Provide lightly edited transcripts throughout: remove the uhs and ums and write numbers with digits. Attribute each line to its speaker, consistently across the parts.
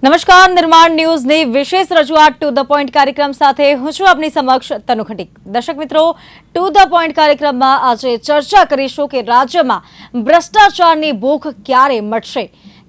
Speaker 1: નમસ્કાર, નિર્માણ ન્યૂઝની વિશેષ રજૂઆત ટુ ધ પોઈન્ટ કાર્યક્રમ સાથે હું છું આપની સમક્ષ તનુ ખટીક। દર્શક મિત્રો, ટુ ધ પોઈન્ટ કાર્યક્રમમાં આજે ચર્ચા કરીશું કે રાજ્યમાં ભ્રષ્ટાચારની ભૂખ ક્યારે મટશે,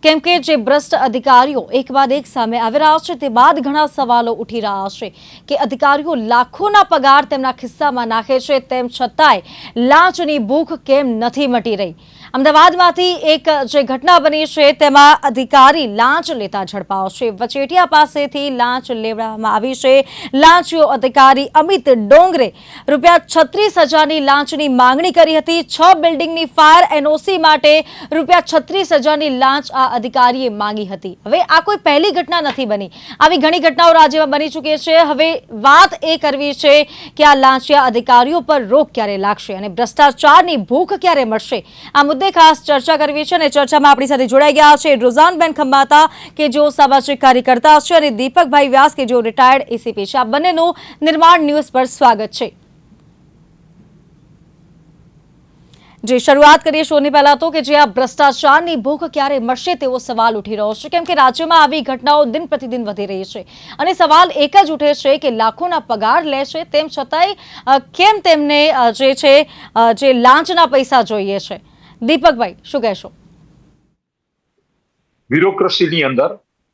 Speaker 1: કેમ કે જે ભ્રષ્ટ અધિકારીઓ એક બાદ એક સામે આવી રહ્યા છે તે બાદ ઘણા સવાલો ઉઠી રહ્યા છે કે અધિકારીઓ લાખોના પગાર તેમના ખિસ્સામાં નાખે છે તેમ છતાંય લાંચની ભૂખ કેમ નથી મટી રહી। અમદાવાદમાંથી એક જે ઘટના બની છે તેમાં અધિકારી લાંચ લેતા ઝડપાયો છે। વચેટિયા પાસેથી લાંચ લેવામાં આવી છે। લાંચીયો અધિકારી અમિત ડોંગરે ₹36,000ની લાંચની માંગણી કરી હતી। 6 બિલ્ડિંગની ફાયર એનઓસી માટે ₹36,000ની લાંચ આ અધિકારીએ માંગી હતી। હવે આ કોઈ પહેલી ઘટના નથી બની, આવી ઘણી ઘટનાઓ રાજ્યમાં બની ચૂકી છે। હવે વાત એ કરવી છે કે આ લાંચિયા અધિકારીઓ પર રોક ક્યારે લાગશે અને ભ્રષ્ટાચારની ભૂખ ક્યારે મળશે, આ મુદ્દે ખાસ ચર્ચા કરવી છે અને ચર્ચામાં આપણી સાથે જોડાઈ ગયા છે રોઝાનબેન ખંભાતા કે જેઓ સામાજિક કાર્યકર્તા છે અને દીપકભાઈ વ્યાસ કે જેઓ રિટાયર્ડ એસીપી છે। આ બંનેનું નિર્માણ ન્યૂઝ પર સ્વાગત છે। જે શરૂઆત કરીએ શોની પહેલા તો કે જે આ ભ્રષ્ટાચારની ભૂખ ક્યારે મળશે તેવો સવાલ ઉઠી રહ્યો છે, કેમ કે રાજ્યમાં આવી ઘટનાઓ દિન પ્રતિદિન વધી રહી છે અને સવાલ એક જ ઉઠે છે કે લાખોના પગાર લે છે તેમ છતાંય કેમ તેમને જે લાંચના પૈસા જોઈએ છે। દીપકભાઈ, શું કહેશો?
Speaker 2: બ્યુરોક્રેસીની અંદર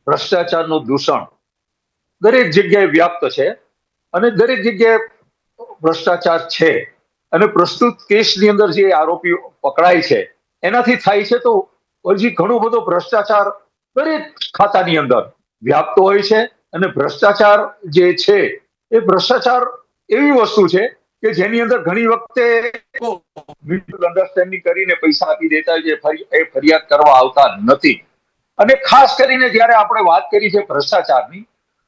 Speaker 2: ભ્રષ્ટાચારનું દૂષણ દરેક જગ્યાએ વ્યાપ્ત છે અને દરેક જગ્યાએ ભ્રષ્ટાચાર છે અને પ્રસ્તુત કેસની અંદર જે આરોપીઓ પકડાય છે એનાથી થાય છે તો હજી ઘણો બધો ભ્રષ્ટાચાર દરેક ખાતાની અંદર વ્યાપ્ત હોય છે અને ભ્રષ્ટાચાર જે છે એ ભ્રષ્ટાચાર એવી વસ્તુ છે કે જેની અંદર ઘણી વખતે અન્ડરસ્ટેન્ડિંગ કરીને પૈસા આપી દેતા હોય છે, એ ફરિયાદ કરવા આવતા નથી। અને ખાસ કરીને જ્યારે આપણે વાત કરી છે ભ્રષ્ટાચારની,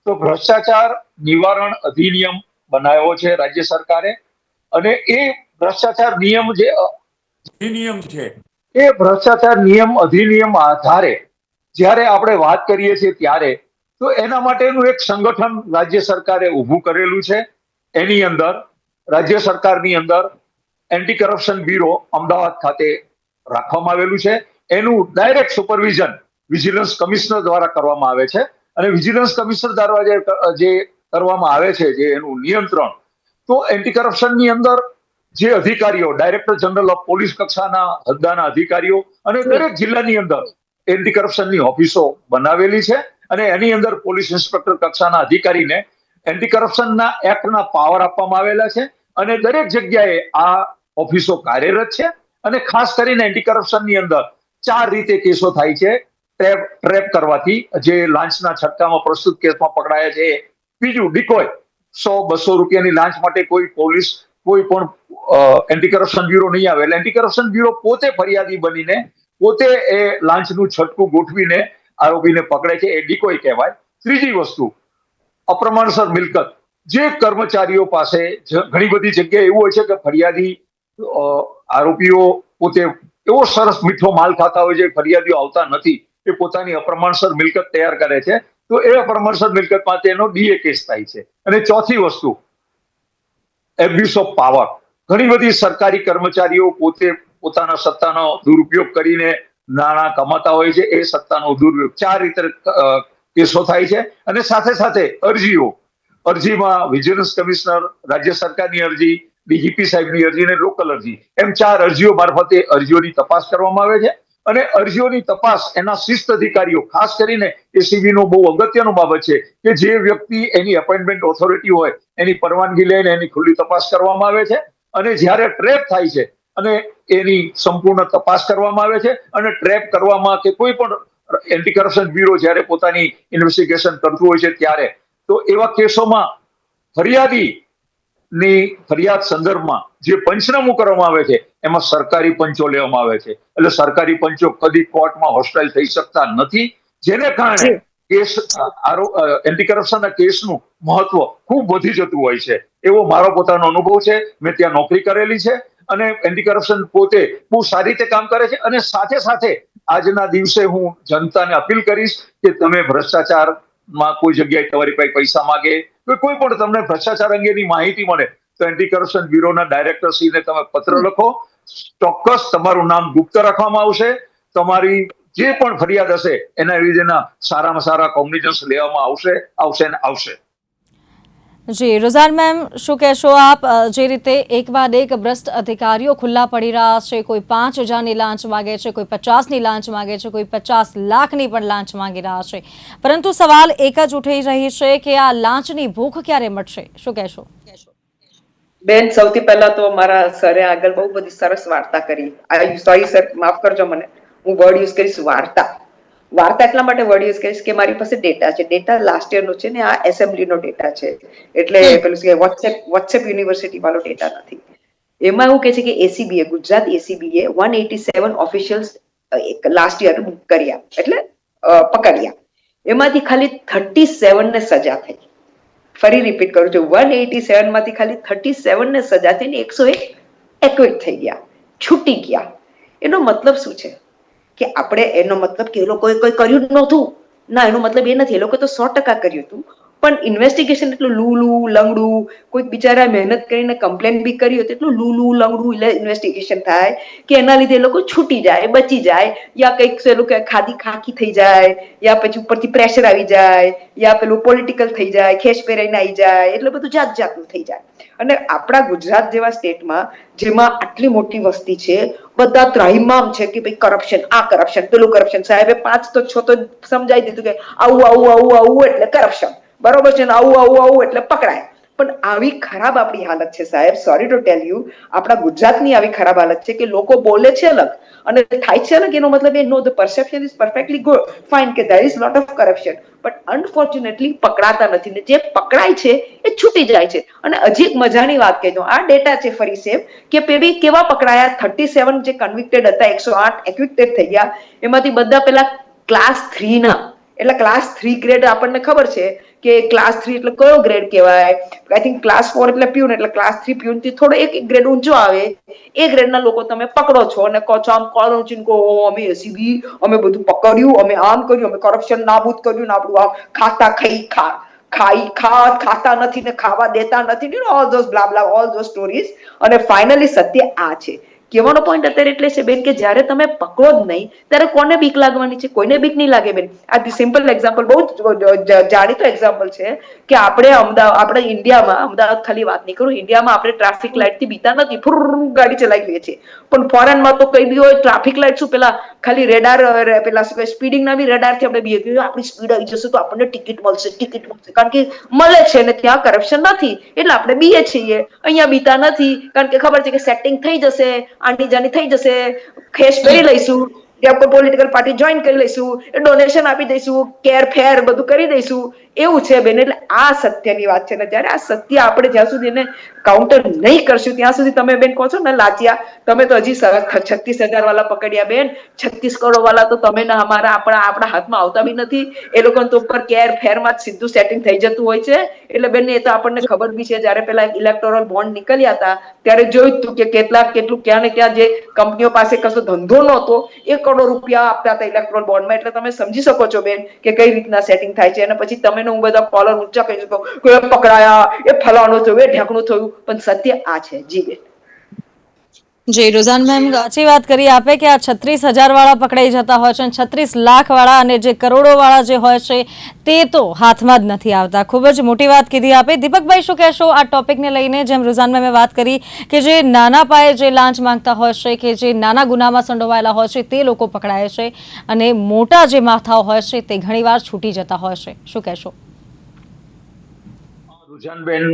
Speaker 2: તો ભ્રષ્ટાચાર નિવારણ અધિનિયમ બનાવ્યો છે રાજ્ય સરકારે અને એ ભ્રષ્ટાચાર નિયમ જે અધિનિયમ છે એ ભ્રષ્ટાચાર નિયમ અધિનિયમ આધારે જ્યારે આપણે વાત કરીએ છીએ ત્યારે તો એના માટેનું એક સંગઠન રાજ્ય સરકારે ઊભું કરેલું છે। એની અંદર રાજ્ય સરકારની અંદર એન્ટી કરપ્શન બ્યુરો અમદાવાદ ખાતે રાખવામાં આવેલું છે। એનું ડાયરેક્ટ સુપરવિઝન વિજિલન્સ કમિશનર દ્વારા કરવામાં આવે છે અને વિજિલન્સ કમિશનર દ્વારા જે કરવામાં આવે છે જે એનું નિયંત્રણ, તો એન્ટી કરપ્શનની અંદર જે અધિકારીઓ ડાયરેક્ટર જનરલ ઓફ પોલીસ કક્ષાના હોદ્દાના અધિકારીઓ અને દરેક જિલ્લાની અંદર એન્ટી કરપ્શનની ઓફિસો બનાવેલી છે અને એની અંદર પોલીસ ઇન્સ્પેક્ટર કક્ષાના અધિકારીને એન્ટી કરપ્શનના એક્ટના પાવર આપવામાં આવેલા છે અને દરેક જગ્યાએ આ ઓફિસો કાર્યરત છે। અને ખાસ કરીને એન્ટી કરપ્શનની અંદર 4 રીતે કેસો થાય છે। ટ્રેપ કરવાથી, જે લાંચના છટકામાં પ્રસ્તુત કેસમાં પકડાયા છે। બીજું, ડિકોય, 100-200 રૂપિયાની લાંચ માટે કોઈ પણ એન્ટી કરપ્શન બ્યુરો નહીં આવે એટલે એન્ટી કરપ્શન બ્યુરો પોતે ફરિયાદી બનીને પોતે એ લાંચનું છટકું ગોઠવીને આરોપીને પકડે છે, એ ડિકોય કહેવાય। ત્રીજી વસ્તુ, અપ્રમાણસર મિલકત, જે કર્મચારીઓ પાસે ઘણી બધી જગ્યાએ એવું હોય છે કે ફરિયાદી આરોપીઓ પોતે એવો સરસ મીઠો માલ ખાતા હોય છે, ફરિયાદીઓ આવતા નથી, એ પોતાની અપ્રમાણસર મિલકત તૈયાર કરે છે, તો એ અપ્રમાણસર મિલકતમાં તેનો ડીએ કેસ થાય છે। અને ચોથી વસ્તુ, એબ્યુઝ ઓફ પાવર, ઘણી બધી સરકારી કર્મચારીઓ પોતે પોતાના સત્તાનો દુરુપયોગ કરીને નાણાં કમાતા હોય છે, એ સત્તાનો દુરુપયોગ, 4 રીતે કેસો થાય છે। અને સાથે સાથે અરજીમાં વિજિલન્સ કમિશનર, રાજ્ય સરકારની અરજી, ડીજીપી સાહેબની અરજી અને લોકલ અરજી, એમ 4 અરજીઓ મારફતે અરજીઓની તપાસ કરવામાં આવે છે અને અરજીઓની તપાસ એના શિસ્ત અધિકારીઓ, ખાસ કરીને એસીબી નો બહુ અગત્યનો બાબત છે કે જે વ્યક્તિ એની અપોઇન્ટમેન્ટ ઓથોરિટી હોય એની પરવાનગી લઈને એની ખુલ્લી તપાસ કરવામાં આવે છે અને જ્યારે ટ્રેપ થાય છે અને એની સંપૂર્ણ તપાસ કરવામાં આવે છે અને ટ્રેપ કરવામાં કે કોઈ પણ એન્ટી કરપ્શન બ્યુરો જ્યારે પોતાની ઇન્વેસ્ટિગેશન કરતું હોય છે ત્યારે તો એવા કેસોમાં ફરિયાદીની ફરિયાદ સંદર્ભમાં જે પંચનામું કરવામાં આવે છે એમાં સરકારી પંચો લેવામાં આવે છે। એટલે સરકારી પંચો કદી કોર્ટમાં હોસ્ટાઇલ થઈ શકતા નથી, જેને કારણે કેસ એન્ટી કરપ્શનના કેસનું મહત્વ ખૂબ વધી જતું હોય છે, એવો મારો પોતાનો અનુભવ છે। મેં ત્યાં નોકરી કરેલી છે અને એન્ટી કરપ્શન પોતે બહુ સારી રીતે કામ કરે છે અને સાથે સાથે આજના દિવસે હું જનતાને અપીલ કરીશ કે તમે ભ્રષ્ટાચારમાં કોઈ જગ્યાએ તમારી પાસે પૈસા માંગે, કોઈ પણ તમને ભ્રષ્ટાચાર અંગેની માહિતી મળે તો એન્ટી કરપ્શન બ્યુરોના ડાયરેક્ટરશ્રીને તમે પત્ર લખો, ચોક્કસ તમારું નામ ગુપ્ત રાખવામાં આવશે, તમારી જે પણ ફરિયાદ હશે એના વિશેના સારામાં સારા કોગ્નિઝન્સ લેવામાં આવશે ને આવશે.
Speaker 1: જી રોઝાન મેમ, શું કહેશો આપ? જે રીતે એક બાદ એક ભ્રષ્ટ અધિકારીઓ ખુલ્લા પડી રહ્યા છે, કોઈ 5,000ની લાંચ માગે છે, કોઈ 50ની લાંચ માગે છે, કોઈ 50 લાખની પણ લાંચ માંગી રહ્યા છે, પરંતુ સવાલ એક જ ઉઠી રહી છે કે આ લાંચની ભૂખ ક્યારે મટશે? શું કહેશો
Speaker 3: બેન? સૌથી પહેલા તો મારા સરે આગળ બહુ બધી સરસ વાર્તા કરી. સોરી સર, માફ કરજો મને, હું વર્ડ યુઝ કરીશ વાર્તા. વાર્તા એટલા માટે વર્ડ યુઝ કરીશ કે મારી પાસે ડેટા છે. ડેટા લાસ્ટ યર નો છે ને આ એસેમ્બલીનો ડેટા છે, એટલે પેલું કે વોટ્સએપ યુનિવર્સિટી વાળો ડેટા નથી. એમાં એવું કે છે કે એસીબીએ, ગુજરાત એસીબીએ 187 ઓફિશિયલ્સ લાસ્ટ યર બુક કર્યા, એટલે પકડ્યા. એમાંથી ખાલી 37 ને સજા થઈ. ફરી રિપીટ કરું છું, 187 માંથી ખાલી 37 ને સજા થઈને 101 એક્વિટ થઈ ગયા, છૂટી ગયા. એનો મતલબ શું છે? કે આપણે એનો મતલબ કે એ લોકોએ કોઈ કર્યું નહોતું ના, એનો મતલબ એ નથી. એ લોકોએ તો 100% કર્યું હતું, પણ ઇન્વેસ્ટિગેશન એટલું લૂલું લંગડું, કોઈક બિચારા મહેનત કરીને કમ્પ્લેન બી કરી હોય એટલું લૂલું લંગડું ઇન્વેસ્ટિગેશન થાય કે એના લીધે એ લોકો છૂટી જાય, બચી જાય, યા કંઈક એ લોકો ખાધી ખાકી થઈ જાય, યા પછી ઉપરથી પ્રેશર આવી જાય, યા પેલું પોલિટિકલ થઈ જાય, ખેસ પહેરાઈને આવી જાય, એટલે બધું જાત જાતનું થઈ જાય. અને આપણા ગુજરાત જેવા સ્ટેટમાં જેમાં આટલી મોટી વસ્તી છે, બધા ત્રાહિમામ છે કે ભાઈ કરપ્શન, આ કરપ્શન, પેલું કરપ્શન. સાહેબે 5 તો 6 તો સમજાવી દીધું કે આવું આવું આવું આવું એટલે કરપ્શન, બરોબર છે ને, આવું આવું આવું એટલે પકડાય. પણ આવી ખરાબ આપણી હાલત છે સાહેબ, સોરી ટુ ટેલ યુ, આપણા ગુજરાતની આવી ખરાબ હાલત છે કે લોકો બોલે છે અલગ અને થાય છે અલગ. એનો મતલબ એ નો, the perception is perfectly good, fine, કે there is lot of corruption, but unfortunately પકડાતા નથી, ને જે પકડાય છે એ છૂટી જાય છે. અને હજી એક મજાની વાત કહી દઉં, આ ડેટા છે ફરી સેમ, કે પેલી કેવા પકડાયા, 37 જે કન્વિક્ટેડ હતા, 108 એક્વિક્ટેડ થઈ ગયા, એમાંથી બધા પેલા ક્લાસ 3 ના, એટલે ક્લાસ 3 ગ્રેડ આપણને ખબર છે કે ક્લાસ 3 એટલે કયો ગ્રેડ કહેવાય? આઈ થિંક ક્લાસ 4 એટલે પ્યુન, એટલે ક્લાસ 3 પ્યુન થી થોડો એક ગ્રેડ ઊંચો આવે, એ ગ્રેડના લોકો તમે પકડો છો અને કહો છો આમ કોલર ઊંચીને કહો અમે એસીબી, અમે બધું પકડ્યું, અમે આમ કર્યું, અમે કરપ્શન નાબૂદ કર્યું, ને આપણું આમ ખાતા ખાતા નથી ને ખાવા દેતા નથી ને, all those બ્લા બ્લા, all those stories. અને ફાઇનલી સત્ય આ છે. કહેવાનો પોઈન્ટ અત્યારે એટલે છે બેન કે જ્યારે તમે પકડો જ નહીં ત્યારે કોને બીક લાગવાની છે? કોઈને બીક નહીં લાગે બેન. આ સિમ્પલ એક્ઝામ્પલ, બહુ જાણીતો એક્ઝામ્પલ છે કે આપણે ઇન્ડિયામાં, અમદાવાદ ખાલી વાત નહીં કરું, ઇન્ડિયામાં આપણે ટ્રાફિક લાઇટ થી બીતા નથી, ફુર ગાડી ચલાવી લઈએ છીએ. પણ ફોરેનમાં તો કઈ બી હોય ટ્રાફિક લાઇટ શું, પેલા ખાલી રેડાર, પેલા શું સ્પીડિંગ ના બી રેડાર થી આપણે બીએ, આપણી સ્પીડ આવી જશે તો આપણને ટિકિટ મળશે, કારણ કે મળે છે ને ત્યાં કરપ્શન નથી એટલે આપણે બીએ છીએ. અહીંયા બીતા નથી કારણ કે ખબર છે કે સેટિંગ થઈ જશે, આંટી જાની થઈ જશે, ખેસ પહેરી લઈશું, પોલિટિકલ પાર્ટી જોઈન કરી લઈશું, ડોનેશન આપી દઈશું, કેર ફેર બધું કરી દઈશું. એવું છે બેન. એટલે આ સત્યની વાત છે ને, ત્યારે આ સત્ય આપણે જ્યાં સુધી એને કાઉન્ટર નહીં કરશું ત્યાં સુધી, તમે બેન કહો છો ને લાચિયા, તમે તો હજી 36,000 વાળા પકડ્યા બેન, 36 કરોડ વાળા તો તમે ને આપણા હાથમાં આવતા બી નથી. એ લોકો તો ઉપર કેર ફેરમાં જ સીધું સેટિંગ થઈ જતું હોય છે. એટલે બેન એ તો આપણને ખબર બી છે, જયારે પેલા ઇલેક્ટોરલ બોન્ડ નીકળ્યા હતા ત્યારે જોયું હતું કે કેટલું ક્યાં ને ક્યાં જે કંપનીઓ પાસે કશો ધંધો નહોતો, 1 કરોડ રૂપિયા આપતા હતા ઇલેક્ટ્રોલ બોન્ડમાં. એટલે તમે સમજી શકો છો બેન કે કઈ રીતના સેટિંગ થાય છે. અને પછી તમે હું બધા કોલર ઊંચા કહી શકો કે પકડાયા, એ ફલાણું થયું, એ ઢેકણું થયું, પણ સત્ય આ છે. જી બેન.
Speaker 1: જી રોઝાન મેમ, સાચી વાત કરી આપે કે આ 36,000 વાળા પકડાઈ જતા હોય છે, 36 લાખ વાળા અને જે કરોડો વાળા જે હોય છે તે તો હાથમાં જ નથી આવતા. ખૂબ જ મોટી વાત કીધી આપે. દીપકભાઈ, શું કહેશો આ ટોપિકને લઈને? જેમ રોઝાન મેમે વાત કરી કે જે નાના પાયે જે લાંચ માંગતા હોય છે, કે જે નાના ગુનામાં સંડોવાયેલા હોય છે તે લોકો પકડાય છે, અને મોટા જે માથાઓ હોય છે તે ઘણીવાર છૂટી જતા હોય છે. શું કહેશો?
Speaker 2: રૂઝાનબેન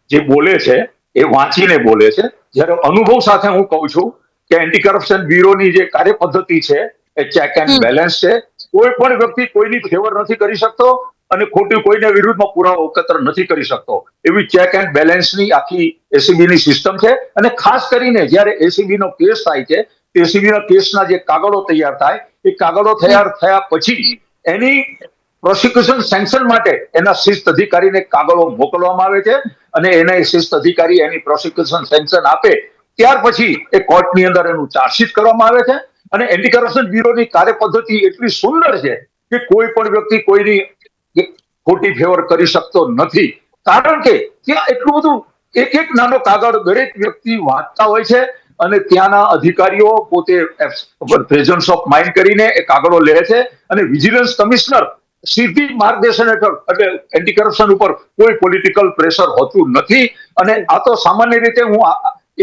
Speaker 2: જે બોલે છે એ વાંચીને બોલે છે, જ્યારે અનુભવ સાથે હું કહું છું કે એન્ટી કરપ્શન બ્યુરોની જે કાર્ય પદ્ધતિ છે એ ચેક એન્ડ બેલેન્સ છે. કોઈ પણ વ્યક્તિ કોઈની ફેવર નથી કરી શકતો અને ખોટી કોઈના વિરુદ્ધમાં પુરાવો એકત્ર નથી કરી શકતો. એવી ચેક એન્ડ બેલેન્સની આખી એસીબી ની સિસ્ટમ છે. અને ખાસ કરીને જ્યારે એસીબી નો કેસ થાય છે, એસીબી ના કેસના જે કાગળો તૈયાર થાય, એ કાગળો તૈયાર થયા પછી એની પ્રોસિક્યુશન સેન્કશન માટે એના શિસ્ત અધિકારીને કાગળો મોકલવામાં આવે છે, અને એને શિસ્ત અધિકારી એની પ્રોસિક્યુશન સેન્કશન આપે ત્યાર પછી એ કોર્ટની અંદર એનું ચાર્જશીટ કરવામાં આવે છે. અને એન્ટી કરપ્શન બ્યુરોની કાર્ય પદ્ધતિ એટલી સુંદર છે કે કોઈ પણ વ્યક્તિ કોઈની ખોટી ફેવર કરી શકતો નથી, કારણ કે ત્યાં એટલું બધું એક નાનો કાગળ દરેક વ્યક્તિ વાંચતા હોય છે અને ત્યાંના અધિકારીઓ પોતે પ્રેઝન્સ ઓફ માઇન્ડ કરીને એ કાગળો લે છે અને વિજિલન્સ કમિશનર સીધી માર્ગદર્શન હેઠળ એટલે એન્ટી કરપ્શન ઉપર કોઈ પોલિટિકલ પ્રેશર હોતું નથી. અને આ તો સામાન્ય રીતે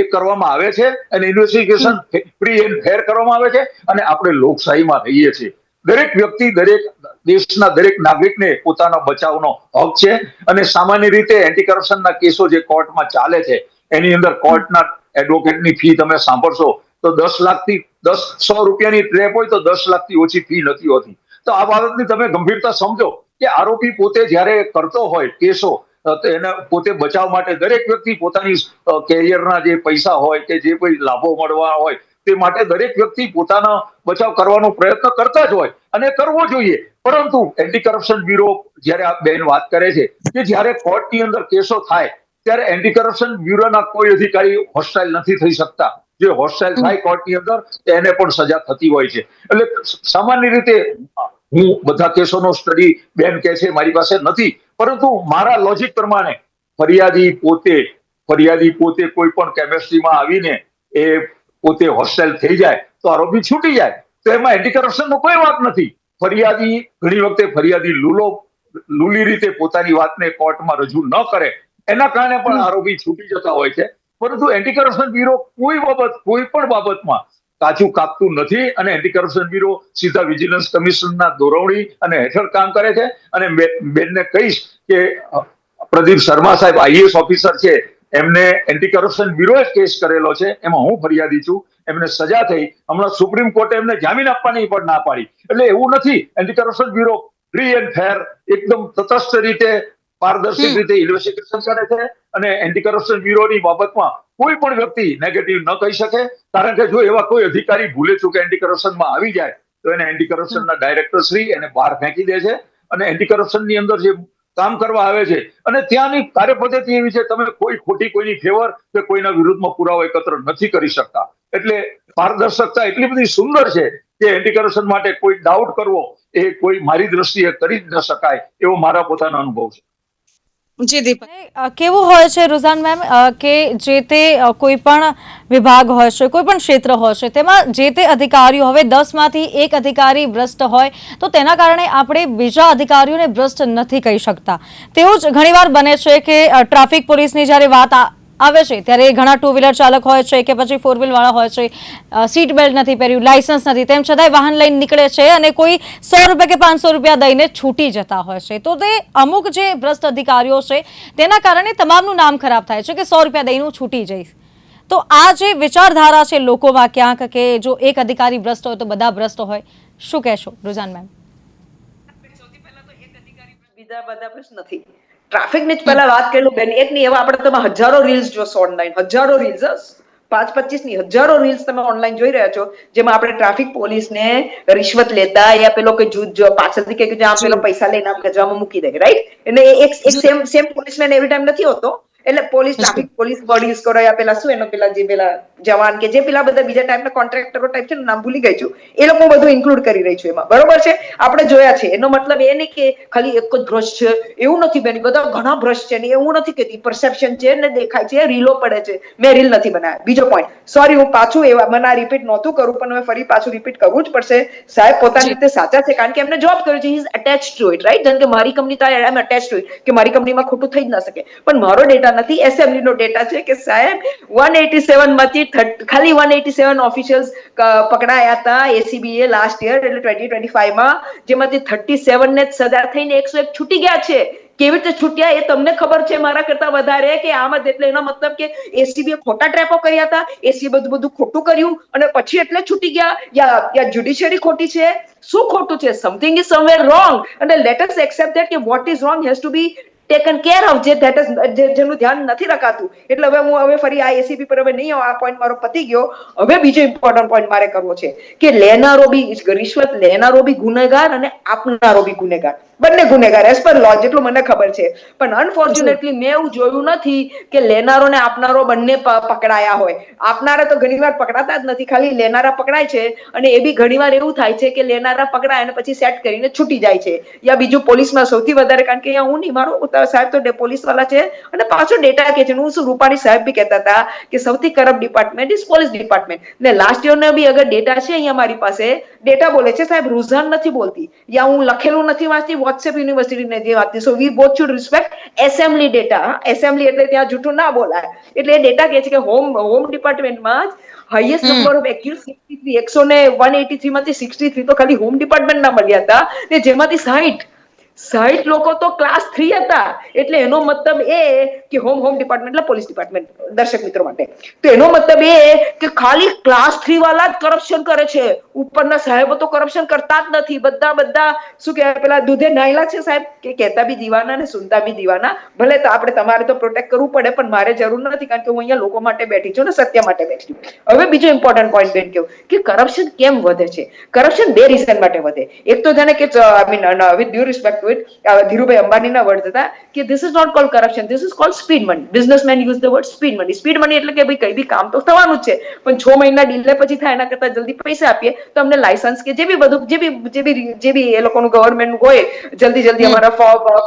Speaker 2: એ કરવામાં આવે છે અને ઇન્વેસ્ટિગેશન ફ્રી એન્ડ ફેર કરવામાં આવે છે. અને આપણે લોકશાહીમાં રહીએ છીએ. દરેક વ્યક્તિ, દરેક દેશના દરેક નાગરિકને પોતાના બચાવનો હક છે. અને સામાન્ય રીતે એન્ટી કરપ્શનના કેસો જે કોર્ટમાં ચાલે છે એની અંદર કોર્ટના એડવોકેટની ફી તમે સાંભળશો તો 10 લાખથી 100 રૂપિયાની ટ્રેપ હોય તો 10 લાખથી ઓછી ફી નથી હોતી. તો આ બાબતની તમે ગંભીરતા સમજો કે આરોપી પોતે જ્યારે કરતો હોય કેસો તો એને પોતે બચાવ માટે દરેક વ્યક્તિ પોતાની કેરિયરના જે પૈસા હોય કે જે કોઈ લાભો મળવા હોય તે માટે દરેક વ્યક્તિ પોતાનો બચાવ કરવાનો પ્રયત્ન કરતા જ હોય અને કરવો જોઈએ. પરંતુ એન્ટી કરપ્શન બ્યુરો જ્યારે આ બેન વાત કરે છે કે જ્યારે કોર્ટની અંદર કેસો થાય ત્યારે એન્ટી કરપ્શન બ્યુરોના કોઈ અધિકારી હોસ્ટાઇલ નથી થઈ શકતા. જે હોસ્ટાઇલ થાય કોર્ટની અંદર એને પણ સજા થતી હોય છે. એટલે સામાન્ય રીતે હું બધા કેસોનો સ્ટડી બેન કહે છે મારી પાસે નથી, પરંતુ મારા લોજિક પ્રમાણે ફરિયાદી પોતે કોઈ પણ કેમેસ્ટ્રીમાં આવીને એ પોતે હોસ્ટાઇલ થઈ જાય તો આરોપી છૂટી જાય તો એમાં એન્ટી કરપ્શનનો કોઈ વાત નથી. ઘણી વખતે ફરિયાદી લૂલી રીતે પોતાની વાતને કોર્ટમાં રજૂ ન કરે એના કારણે પણ આરોપી છૂટી જતા હોય છે. પરંતુ એન્ટી કરપ્શન બ્યુરો કોઈ પણ બાબતમાં કાચું કાપતું નથી અને એન્ટી કરપ્શન બ્યુરો સીધા વિજિલન્સ કમિશનના દોરવણી અને હેઠળ કામ કરે છે. અને બેનને કહીશ કે પ્રદીપ શર્મા સાહેબ આઈએએસ ઓફિસર છે, એમને એન્ટી કરપ્શન બ્યુરોએ કેસ કરેલો છે, એમાં હું ફરિયાદી છું. એમને સજા થઈ, હમણાં સુપ્રીમ કોર્ટે એમને જામીન આપવાની પણ ના પાડી. એટલે એવું નથી, anti corruption bureau free and ફેર એકદમ તટસ્થ રીતે પારદર્શક રીતે ઇન્વેસ્ટિગેશન કરે છે અને એન્ટી કરપ્શન બ્યુરોની બાબતમાં કોઈ પણ વ્યક્તિ નેગેટિવ ન કહી શકે. કારણ કે જો એવા કોઈ અધિકારી ભૂલે ચૂકે એન્ટી કરપ્શનમાં આવી જાય તો એને એન્ટી કરપ્શનના ડાયરેક્ટર શ્રી એને બહાર ફેંકી દે છે. અને એન્ટી કરપ્શનની અંદર જે કામ કરવા આવે છે અને ત્યાંની કાર્યપદ્ધતિ એવી છે, તમે કોઈની ફેવર કે કોઈના વિરુદ્ધમાં પુરાવો એકત્ર નથી કરી શકતા. એટલે પારદર્શકતા એટલી બધી સુંદર છે કે એન્ટી કરપ્શન માટે કોઈ ડાઉટ કરવો એ કોઈ મારી દ્રષ્ટિએ કરી જ ન શકાય એવો મારા પોતાનો અનુભવ છે.
Speaker 4: જી દીપક,
Speaker 1: કેવું હોય છે રુઝાન મેમ કે જે તે કોઈ પણ વિભાગ હોય છે, કોઈ પણ ક્ષેત્ર હોય છે, તેમાં જે તે અધિકારીઓ, હવે 10માંથી એક અધિકારી ભ્રષ્ટ હોય તો તેના કારણે આપણે બીજા અધિકારીઓને ભ્રષ્ટ નથી કહી શકતા. તેવું જ ઘણીવાર બને છે કે ટ્રાફિક પોલીસની જ્યારે વાત આવે છે ત્યારે ઘણા ટુ વ્હીલર ચાલક હોય છે કે પછી ફોર વ્હીલ વાળા હોય છે, સીટ બેલ્ટ નથી પહેર્યું, લાયસન્સ નથી, તેમ છતાંય વાહન લઈને નીકળે છે અને કોઈ 100 રૂપિયા કે 500 રૂપિયા દઈને છૂટી જતા હોય છે. તો તે અમુક જે ભ્રષ્ટ અધિકારીઓ છે તેના કારણે તમામનું નામ ખરાબ થાય છે કે 100 રૂપિયા દઈને હું છૂટી જઈશ. તો આ જે વિચારધારા છે લોકોમાં ક્યાંક કે જો એક અધિકારી ભ્રષ્ટ હોય તો બધા ભ્રષ્ટ હોય, શું કહેશો રુઝાન મેમ?
Speaker 3: બીજા બધા પ્રશ્ન નથી. ટ્રાફિકની જ પહેલા વાત કરેલું બેન, એક ની એવા આપણે તમે હજારો રીલ્સ જોશો ઓનલાઈન, હજારો રીલ્સ, 5-25 ની હજારો રીલ્સ તમે ઓનલાઈન જોઈ રહ્યા છો, જેમાં આપણે ટ્રાફિક પોલીસને રિશ્વત લેતા યા પેલો કે જૂથ પાછળથી કે જ્યાં પેલો પૈસા લઈને આમ ગજામાં મૂકી દે, રાઈટ? એટલે એક સેમ પોલીસમેન એવરી ટાઈમ નથી હોતો. એટલે ટ્રાફિક પોલીસ બોડી યુઝ કરો યા પેલા શું એનો પેલા જવાન કે જે પેલા બધા બીજા ટાઈપના કોન્ટ્રાક્ટરો ટાઈપ છે, નામ ભૂલી ગઈ છું, એ લોકો બધું ઇન્ક્લુડ કરી રહી છું એમાં, બરોબર છે? આપણે જોયા છે. એનો મતલબ એ નહીં કે ખાલી એક જ ભ્રષ્ટ છે, એવું નથી બેન, બધા ઘણા ભ્રષ્ટ છે. એવું નથી કહેતી, પરસેપ્શન છે ને દેખાય છે, રીલો પડે છે. મેં રીલ નથી બનાવ્યા. બીજો પોઈન્ટ, સોરી હું પાછું એવા મને રિપીટ નહોતું કરવું પણ હવે ફરી પાછું રિપીટ કરવું જ પડશે. સાહેબ પોતાની રીતે સાચા છે કારણ કે એમને જોબ કર્યું છે, is attach to it, right? જેમ કે મારી કંપની તો I am attach to it, કે મારી કંપનીમાં ખોટું થઈ જ ના શકે. પણ મારો ડેટા નથી, એસેમ્બલી નો ડેટા છે કે સાહેબ 187 માંથી ખાલી 187 ઓફિશિયલ્સ પકડાયા હતા એસીબીએ લાસ્ટ યર એટલે 2025 માં, જેમાંથી 37 ને સજા થઈને 101 છૂટી ગયા છે. કેવી રીતે છૂટ્યા એ તમને ખબર છે મારા કરતા વધારે કે આમાં, એટલે એનો મતલબ કે એસીબીએ ખોટા ટ્રેપો કર્યા હતા, એસીબીએ બધું ખોટું કર્યું અને પછી એટલે છૂટી ગયા, યા જ્યુડિશિયરી ખોટી છે? શું ખોટું છે? સમથિંગ ઇઝ સમવેર રોંગ અને લેટ અસ એક્સેપ્ટ ધેટ કે what is wrong has to be taken care of, જેનું ધ્યાન નથી રખાતું. એટલે હવે ફરી આ એસીબી પર હવે નહીં, આ પોઈન્ટ મારો પતી ગયો. હવે બીજો ઇમ્પોર્ટન્ટ પોઈન્ટ મારે કરવો છે કે લેનારો બી રિશ્વત લેનારો બી ગુનેગાર અને આપનારો બી ગુનેગાર, બંને ગુનેગાર એઝ પર લો, જેટલું મને ખબર છે. પણ અનફોર્ચ્યુનેટલી મેં એવું જોયું નથી કે લેનારો ને આપનારો બંને પકડાયા હોય. આપનારા તો ઘણી વાર પકડાતા જ નથી, ખાલી લેનારા પકડાય છે. અને એ બી ઘણી વાર એવું થાય છે કે લેનારા પકડાય અને પછી સેટ કરીને છૂટી જાય છે. યા બીજું પોલીસમાં સૌથી વધારે, કારણ કે હું નહીં, મારો કરતા હોય સાહેબ તો પોલીસ વાળા છે અને પાછો ડેટા કે છે. હું શું રૂપાણી સાહેબ બી કહેતા હતા કે સૌથી corrupt department is police department. ને લાસ્ટ યર નો બી અગર ડેટા છે અહીંયા મારી પાસે, ડેટા બોલે છે સાહેબ, રુઝાન નથી બોલતી, યા હું લખેલું નથી વાંચતી, વોટ્સએપ યુનિવર્સિટી ને જે વાંચતી. So we both should respect assembly data. Assembly એટલે ત્યાં જૂઠું ના બોલાય. એટલે એ ડેટા કહે છે કે હોમ ડિપાર્ટમેન્ટમાં હાઈએસ્ટ નંબર ઓફ એક્યુઝ 63, 183 માંથી 63 તો ખાલી હોમ ડિપાર્ટમેન્ટના મળ્યા હતા, ને જેમાંથી 60 લોકો તો ક્લાસ 3 હતા. એટલે એનો મતલબ એ કે હોમ ડિપાર્ટમેન્ટ એટલે પોલીસ ડિપાર્ટમેન્ટ, દર્શક મિત્રો માટે. તો એનો મતલબ એ કે ખાલી ક્લાસ 3 વાળા જ કરપ્શન કરે છે, ઉપરના સાહેબો તો કરપ્શન કરતા જ નથી. બધા શું કહેવાય, પેલા દૂધે નાયલા છે સાહેબ, કે કહેતા બી દીવાના ને સુનતા બી દીવાના. ભલે તો આપણે તમારે તો પ્રોટેક્ટ કરવું પડે, પણ મારે જરૂર નથી, કારણ કે હું અહીંયા લોકો માટે બેઠી છું ને સત્ય માટે બેઠી છું. હવે બીજો ઇમ્પોર્ટન્ટ પોઈન્ટ બેન કહું કે કરપ્શન કેમ વધે છે. કરપ્શન બે રીઝન માટે વધે. એક તો જાણે કે I mean with due respect to it, Dhirubhai અંબાણીના વર્ડ હતા કે this is not called corruption, this is called speed money. Businessman use the word speed money. Speed money એટલે કે ભાઈ કઈ બી કામ તો થવાનું જ છે, પણ 6 મહિના ડીલે પછી થાય એના કરતા જલ્દી પૈસા આપીએ તો અમને લાયસન્સ કે જે બી બધું જે બી એ લોકોનું ગવર્મેન્ટ હોય, જલ્દી અમારા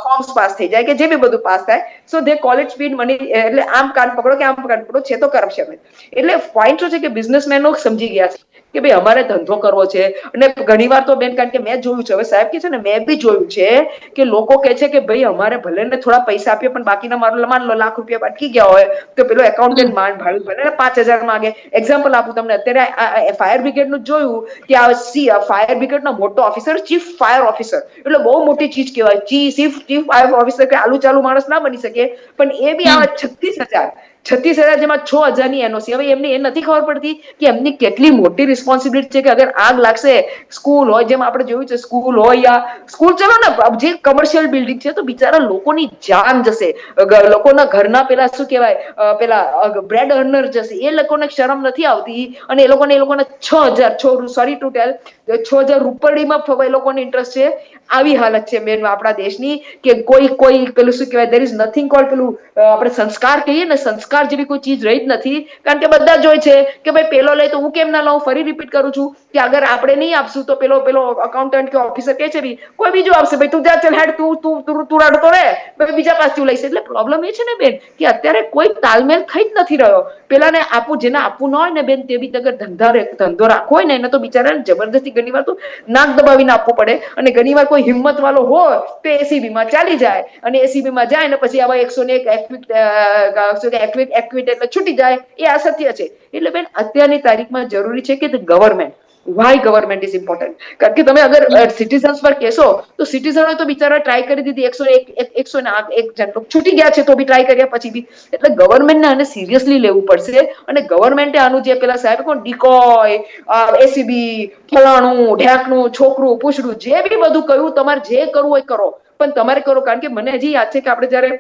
Speaker 3: ફોર્મ્સ પાસ થઈ જાય કે જે બી બધું પાસ થાય. સો દે કોલ ઇટ સ્પીડ મની. એટલે આમ કાન પકડો કે આમ કાન પકડો, છે તો કરપ્શન. એટલે પોઈન્ટ શું છે કે બિઝનેસમેનો સમજી ગયા છે કે ભાઈ અમારે ધંધો કરવો છે. અને ઘણીવાર તો બેન, કારણ કે મેં જોયું છે, હવે સાહેબ કે છે ને, મેં બી જોયું છે કે લોકો કહે છે કે ભાઈ અમારે ભલે ને થોડા પૈસા આપીએ, પણ બાકીના માન લો લાખ રૂપિયા અટકી ગયા હોય તો પેલો એકાઉન્ટન્ટ ભાડું ભલે ને 5,000 માંગે. એક્ઝામ્પલ આપું તમને, અત્યારે ફાયર બ્રિગેડ નું જોયું કે આ ફાયર બ્રિગેડ નો મોટો ઓફિસર ચીફ ફાયર ઓફિસર, એટલે બહુ મોટી ચીજ કહેવાય. ચીફ ફાયર ઓફિસર કે આલુ ચાલુ માણસ ના બની શકે, પણ એ બી આવે 36,000 જેમાં 6,000 ની એનઓસી. હવે એમને એ નથી ખબર પડતી કે એમની કેટલી મોટી રિસ્પોન્સિબિલિટી છે કે અગર આગ લાગશે, સ્કૂલ હોય, જેમ આપણે જોયું છે, સ્કૂલ હોય યા સ્કૂલ, ચલો ને જે કમર્શિયલ બિલ્ડિંગ છે, તો બિચારા લોકોની જાન જશે, લોકોના ઘરના પેલા શું કહેવાય, પેલા બ્રેડ અર્નર જશે. એ લોકોને શરમ નથી આવતી, અને એ લોકોને 6,000 રૂપડીમાં એ લોકોને ઇન્ટરેસ્ટ છે. આવી હાલત છે બેન આપણા દેશની કે કોઈ પેલું શું કહેવાય, દેર ઇઝ નથિંગ કોલ્ડ પેલું આપણે સંસ્કાર કહીએ ને, સંસ્કાર જેવી કોઈ ચીજ રહી જ નથી. કારણ કે બધા જોઈ છે કે ભાઈ પેલો લે તો હું કેમ ના લઉં. ફરી રિપીટ કરું છું કે અગર આપણે નહીં આપશું તો પેલો અકાઉન્ટન્ટ કે ઓફિસર કે છે કોઈ બીજું આપશે. ભાઈ તું જા, ચાલ હેડ, તું રડતો રહે, બીજા પાસથી લઈશ. એટલે પ્રોબ્લેમ એ છે ને બેન કે અત્યારે કોઈ તાલમેલ થઈ જ નથી રહ્યો. પેલાને આપવું, જેને આપવું ના હોય ને બેન, તે બી અગર ધંધો રાખવો હોય ને, એને તો બિચારાને જબરદસ્તી ઘણી વાર તો નાક દબાવીને આપવું પડે. અને ઘણી વાર કોઈ હિંમત વાળો હોય તો એસીબી માં ચાલી જાય, અને એસીબી માં જાય ને પછી આવા 101 એક્વિટ એટલે છૂટી જાય. એ અસત્ય છે. એટલે બેન અત્યારની તારીખમાં જરૂરી છે કે government, why government is important. કારણ કે તમે અગર સિટીઝન્સ પર કહેશો તો સિટીઝનો તો બિચારા ટ્રાય કરી દીધી, 101 જણ છૂટી ગયા છે તો બી ટ્રાય કર્યા પછી બી. એટલે ગવર્મેન્ટને આને સિરિયસલી લેવું પડશે, અને ગવર્મેન્ટે આનું જે પેલા સાહેબ કોણ ડીકોય, એસીબી, ફલાણું ઢેકણું, છોકરું પૂછડું, જે બી બધું કહ્યું, તમારે જે કરવું હોય કરો, પણ તમારે કરો. કારણ કે મને હજી યાદ છે કે આપણે જયારે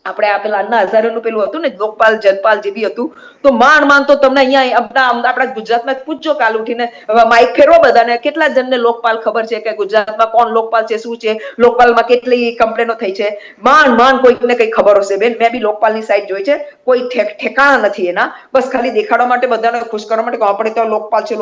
Speaker 3: આ પેલા અન્ના હઝારેનું પેલું હતું ને, લોકપાલ જનપાલ જે બી હતું, તો માંડ તો તમને અહીંયા આપણા ગુજરાતમાં પૂછજો, કાલ ઉઠીને માઇક ફેરવો બધાને, કેટલા જણને લોકપાલ ખબર છે કે ગુજરાતમાં કોણ લોકપાલ છે, શું છે, લોકપાલમાં કેટલી કમ્પ્લેનો થઈ છે. માંડ કોઈને કઈ ખબર હશે બેન. મેં બી લોકપાલની સાઈડ જોઈ છે, કોઈ ઠેકાણા નથી એના. બસ ખાલી દેખાડવા માટે, બધાને ખુશ કરવા માટે આપણે તો લોકપાલ છે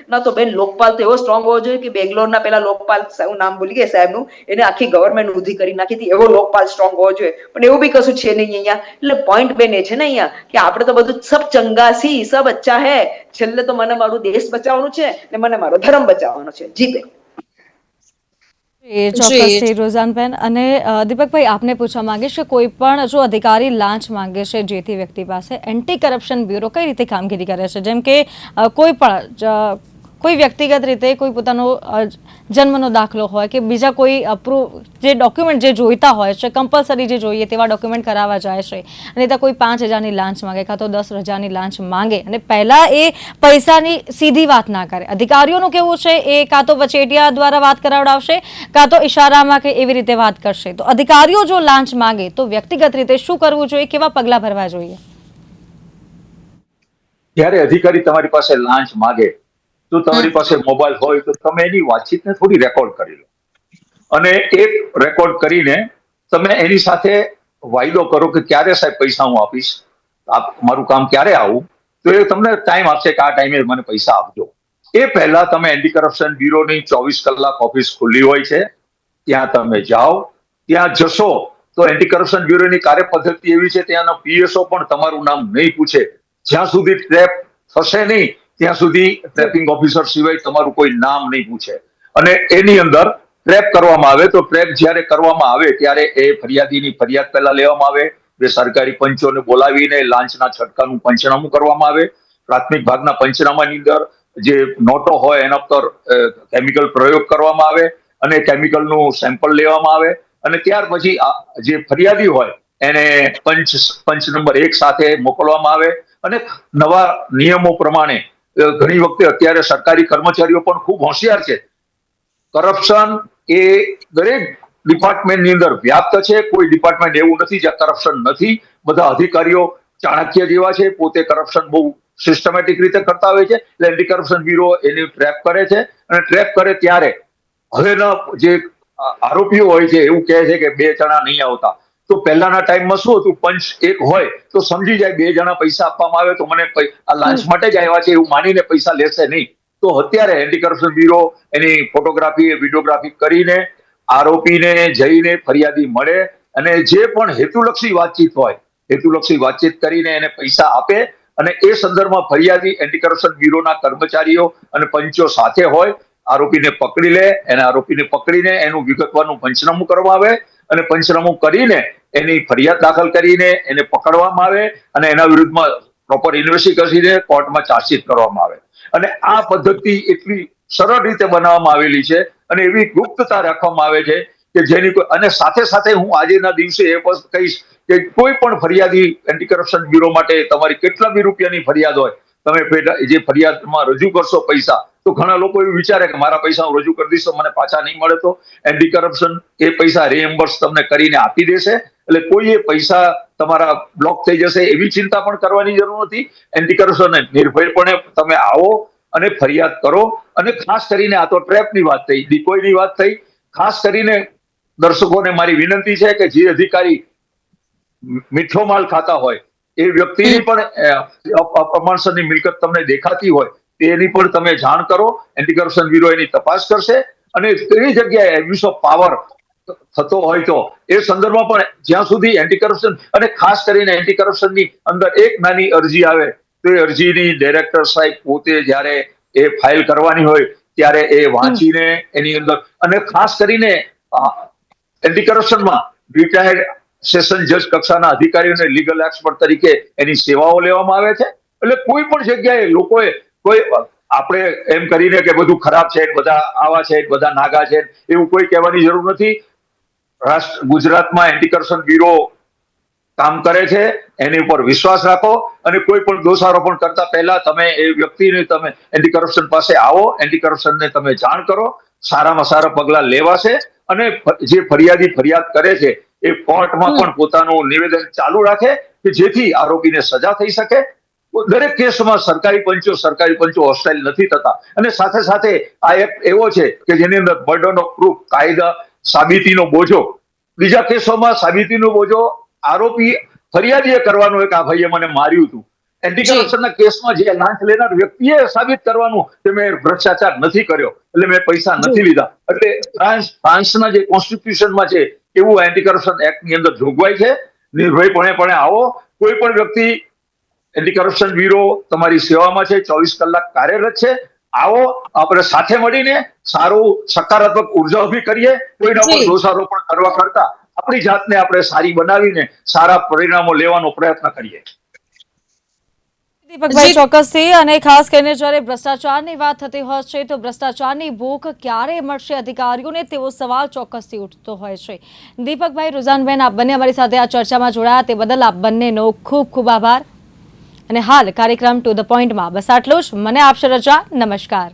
Speaker 3: ના. તો બેન લોકપાલ તો એવો સ્ટ્રોંગ હોવો જોઈએ કે બેંગ્લોરના પેલા લોકપાલ, હું નામ ભૂલી ગયા સાહેબનું, એને આખી ગવર્મેન્ટ ઊંધી કરી નાખી હતી. એવો લોકપાલ સ્ટ્રોંગ હોવો જોઈએ, પણ એવું બી કશું છે નહીં અહીંયા. એટલે પોઈન્ટ બેન એ છે ને અહીંયા કે આપણે તો બધું સબ ચંગા સી, સબ અચ્છા હે. છેલ્લે તો મને મારું દેશ બચાવવાનું છે ને મને મારો ધર્મ બચાવવાનો છે. જી બેન.
Speaker 1: એ ચોક્કસથી રોઝાનબેન. અને દીપકભાઈ, આપને પૂછવા માંગીશ કે કોઈ પણ જો અધિકારી લાંચ માંગે છે જે તે વ્યક્તિ પાસે, એન્ટી કરપ્શન બ્યુરો કઈ રીતે કામગીરી કરે છે? જેમ કે કોઈ વ્યક્તિગત રીતે કોઈ પોતાનો જન્મનો દાખલો હોય કે બીજા કોઈ જે ડોક્યુમેન્ટ જે જોઈતા હોય છે, કમ્પલસરી જે જોઈએ તેવા ડોક્યુમેન્ટ કરાવવા જાય છે, અને ત્યાં કોઈ 5,000ની લાંચ માંગે કાં તો 10,000ની લાંચ માંગે, અને પહેલા એ પૈસાની સીધી વાત ના કરે. અધિકારીઓનું કેવું છે, એ કાં તો વચેટિયા દ્વારા વાત કરાવડાવશે, કાં તો ઇશારામાં કે એવી રીતે વાત કરશે. તો અધિકારીઓ જો લાંચ માંગે તો વ્યક્તિગત રીતે શું કરવું જોઈએ, કેવા પગલાં ભરવા જોઈએ?
Speaker 2: જ્યારે અધિકારી તમારી પાસે લાંચ માંગે તો તમારી પાસે મોબાઈલ હોય તો તમે એની વાતચીતને થોડી રેકોર્ડ કરી લો, અને એક રેકોર્ડ કરીને તમે એની સાથે વાયદો કરો કે ક્યારે સાહેબ પૈસા હું આપીશ, મારું કામ ક્યારે આવું, તો એ તમને ટાઈમ આપશે કે આ ટાઈમે મને પૈસા આપજો. એ પહેલા તમે એન્ટી કરપ્શન બ્યુરોની 24 કલાક ઓફિસ ખુલ્લી હોય છે, ત્યાં તમે જાઓ. ત્યાં જશો તો એન્ટી કરપ્શન બ્યુરોની કાર્યપદ્ધતિ એવી છે, ત્યાંનો પીએસઓ પણ તમારું નામ નહીં પૂછે. જ્યાં સુધી ટ્રેપ થશે નહીં ત્યાં સુધી ટ્રેપિંગ ઓફિસર સિવાય તમારું કોઈ નામ નહીં પૂછે. અને એની અંદર ટ્રેપ કરવામાં આવે તો ટ્રેપ જ્યારે કરવામાં આવે ત્યારે એ ફરિયાદીની ફરિયાદ પહેલા લેવામાં આવે, બે સરકારી પંચોને બોલાવીને લાંચના છટકાનું પંચનામું કરવામાં આવે. પ્રાથમિક ભાગના પંચનામાની અંદર જે નોટો હોય એના પર કેમિકલ પ્રયોગ કરવામાં આવે અને કેમિકલનું સેમ્પલ લેવામાં આવે અને ત્યાર પછી જે ફરિયાદી હોય એને પંચ નંબર 1 સાથે મોકલવામાં આવે. અને નવા નિયમો પ્રમાણે ઘણી વખતે અત્યારે સરકારી કર્મચારીઓ પણ ખૂબ હોશિયાર છે. કરપ્શન એ દરેક ડિપાર્ટમેન્ટની અંદર વ્યાપ્ત છે. કોઈ ડિપાર્ટમેન્ટ એવું નથી જ્યાં કરપ્શન નથી. બધા અધિકારીઓ ચાણક્ય જેવા છે, પોતે કરપ્શન બહુ સિસ્ટમેટિક રીતે કરતા હોય છે. એટલે એન્ટી કરપ્શન બ્યુરો એની ટ્રેપ કરે છે અને ટ્રેપ કરે ત્યારે હવેના જે આરોપીઓ હોય છે એવું કહે છે કે 2 જણા નહીં આવતા. તો પહેલાના ટાઈમમાં શું હતું, પંચ 1 હોય તો સમજી જાય 2 જણા પૈસા આપવામાં આવે તો મને આ લાંચ માટે જ આવ્યા છે એવું માનીને પૈસા લેશે નહીં. તો અત્યારે એન્ટી કરપ્શન બ્યુરો એની ફોટોગ્રાફી વિડીયોગ્રાફી કરીને આરોપીને જઈને ફરિયાદી મળે અને જે પણ હેતુલક્ષી વાતચીત હોય હેતુલક્ષી વાતચીત કરીને એને પૈસા આપે અને એ સંદર્ભમાં ફરિયાદી એન્ટી કરપ્શન બ્યુરોના કર્મચારીઓ અને પંચો સાથે હોય, આરોપીને પકડી લે. આરોપીને પકડીને એનું વિગતવારનું પંચનામું કરવામાં આવે અને પંચનામું કરીને એની ફરિયાદ દાખલ કરીને એને પકડવામાં આવે અને એના વિરુદ્ધમાં પ્રોપર ઇન્વેસ્ટિગેશન કરીને કોર્ટમાં ચાર્જશીટ કરવામાં આવે. અને આ પદ્ધતિ એટલી સરળ રીતે બનાવવામાં આવેલી છે અને એવી ગુપ્તતા રાખવામાં આવે છે કે જેની કોઈ અને સાથે સાથે હું આજના દિવસે એ પણ કહીશ કે કોઈ પણ ફરિયાદી એન્ટી કરપ્શન બ્યુરો માટે તમારી કેટલા બી રૂપિયાની ફરિયાદ હોય, તમે જે ફરિયાદમાં રજૂ કરશો પૈસા, તો ઘણા લોકો એવું વિચારે કે મારા પૈસા હું રજૂ કરી દઈશ તો મને પાછા નહીં મળે, તો એન્ટી કરપ્શન એ પૈસા રીએમ્બર્સ તમને કરીને આપી દેશે. એટલે કોઈ એ પૈસા તમારા બ્લોક થઈ જશે એવી ચિંતા પણ કરવાની જરૂર નથી. એન્ટી કરપ્શન નિર્ભયપણે તમે આવો અને ફરિયાદ કરો. અને ખાસ કરીને આ તો ટ્રેપની વાત થઈ, ડિકોયની વાત થઈ. ખાસ કરીને દર્શકોને મારી વિનંતી છે કે જે અધિકારી મીઠો માલ ખાતા હોય એ વ્યક્તિની પણ અપ્રમાણસરની મિલકત તમને દેખાતી હોય તેની પણ તમે જાણ કરો. એન્ટી કરપ્શન બ્યુરો એની તપાસ કરશે અને તેની જગ્યાએ એબ્યુઝ ઓફ પાવર થતો હોય તો એ સંદર્ભમાં પણ જ્યાં સુધી એન્ટી કરપ્શન અને ખાસ કરીને એન્ટી કરપ્શનની અંદર એક નાની અરજી આવે તો એ અરજીની ડાયરેક્ટર સાહેબ પોતે જ્યારે એ ફાઇલ કરવાની હોય ત્યારે એ વાંચીને એની અંદર અને ખાસ કરીને એન્ટી કરપ્શનમાં રિટાયર્ડ સેશન જજ કક્ષાના અધિકારીઓને લીગલ એક્સપર્ટ તરીકે એની સેવાઓ લેવામાં આવે છે. એટલે કોઈ પણ જગ્યાએ લોકોએ કોઈ આપણે એમ કરીને કે બધું ખરાબ છે, બધા આવા છે, બધા નાગા છે એવું કોઈ કહેવાની જરૂર નથી. ગુજરાતમાં એન્ટી કરપ્શન બ્યુરો કામ કરે છે, એની ઉપર વિશ્વાસ રાખો અને કોઈ પણ દોષારોપણ કરતા પહેલા તમે એ વ્યક્તિને તમે એન્ટી કરપ્શન પાસે આવો, એન્ટી કરપ્શનને તમે જાણ કરો. સારામાં સારા પગલા લેવાશે અને જે ફરિયાદી ફરિયાદ કરે છે એ કોર્ટમાં પણ પોતાનું નિવેદન ચાલુ રાખે કે જેથી આરોપીને સજા થઈ શકે. દરેક કેસમાં સરકારી પંચો હોસ્ટાઇલ નથી થતા. અને સાથે સાથે આ એક એવો છે કે જેની અંદર બર્ડન ઓફ પ્રૂફ, કાયદા સાબિતીનો બોજો, બીજા કેસોમાં સાબિતીનો બોજો આરોપી ફરિયાદીએ કરવાનો કે આ ભાઈએ મને માર્યું હતું. એન્ટી કરપ્શનના કેસમાં જે લાંચ લેનાર વ્યક્તિએ સાબિત કરવાનું કે મેં ભ્રષ્ટાચાર નથી કર્યો એટલે મેં પૈસા નથી લીધા. એટલે ફ્રાન્સના જે કોન્સ્ટિટ્યુશનમાં છે એવું એન્ટી કરપ્શન એક્ટની અંદર જોગવાઈ છે. નિર્ભયપણે આવો. કોઈ પણ વ્યક્તિ એન્ટી કરપ્શન બ્યુરો તમારી સેવામાં છે, 24 કલાક કાર્યરત છે. આવો, આપણે સાથે મળીને સારું સકારાત્મક ઉર્જા ઉભી કરીએ. કોઈના પર દોષારોપણ કરવા કરતા આપણી જાતને આપણે સારી બનાવીને સારા પરિણામો લેવાનો પ્રયત્ન કરીએ.
Speaker 1: દીપકભાઈ, ચોક્કસથી. અને ખાસ કરીને જ્યારે ભ્રષ્ટાચારની વાત થતી હોય છે તો ભ્રષ્ટાચારની ભૂખ ક્યારે મળશે અધિકારીઓને તેવો સવાલ ચોક્કસથી ઉઠતો હોય છે. દીપકભાઈ, રુઝાનબેન, આપ બંને અમારી સાથે આ ચર્ચામાં જોડાયા તે બદલ આપ બંનેનો ખૂબ ખૂબ આભાર. અને હાલ કાર્યક્રમ ટુ ધ પોઈન્ટમાં બસ આટલું જ. મને આપશે રજા. નમસ્કાર.